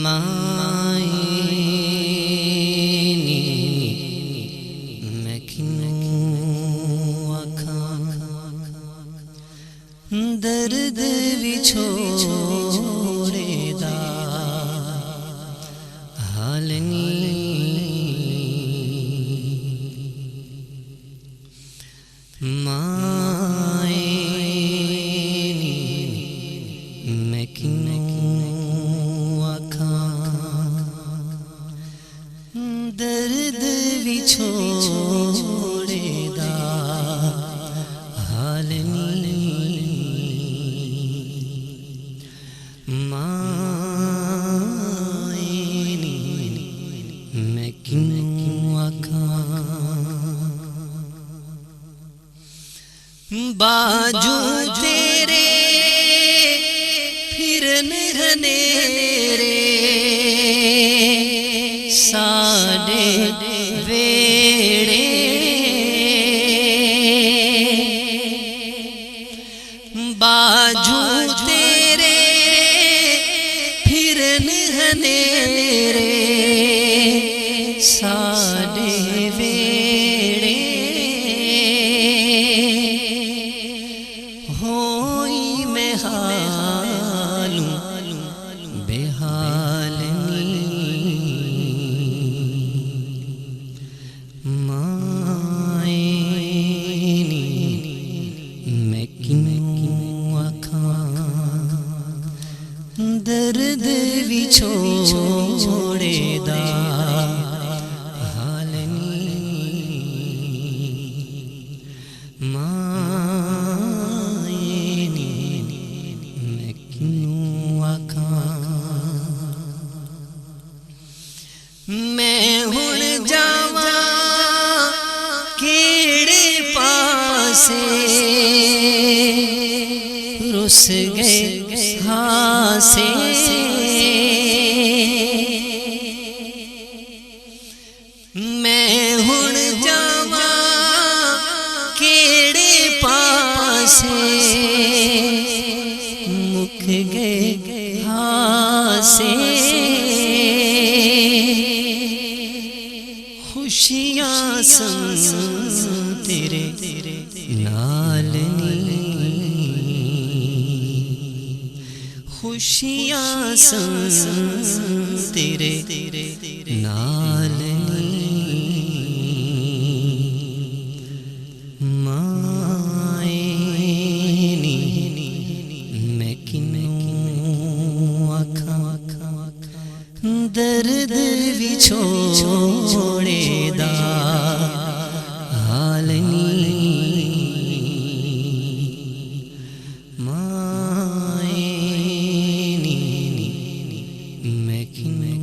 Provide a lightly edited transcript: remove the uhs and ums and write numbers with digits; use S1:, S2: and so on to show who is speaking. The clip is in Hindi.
S1: माए मैं किनूं आखां दर्द विछोड़े दा हाल नी माए मैं किनूं आखां दर्द विछोड़े दा हाल नी माए मैं किनूं आखां बाजू तेरे फिरन हनेरे साडे वेड़े बाजू तेरे फिरन हनेरे साडे वेड़े होई मैं हालूं बेहाल माए मैं किनूं आखां दर्द विछोड़े दा हाल मैं किनूं आखां मैं हुण जावां केड़े पासे रुस गए हासे मैं हुण जावां केड़े पासे मुक गए हासे खुशियां संग तेरे नाल नी खुशियां संग तेरे नाल नी माए मैं किनूं आखां दर्द विछोड़े दा हाल नी माए मैं किनूं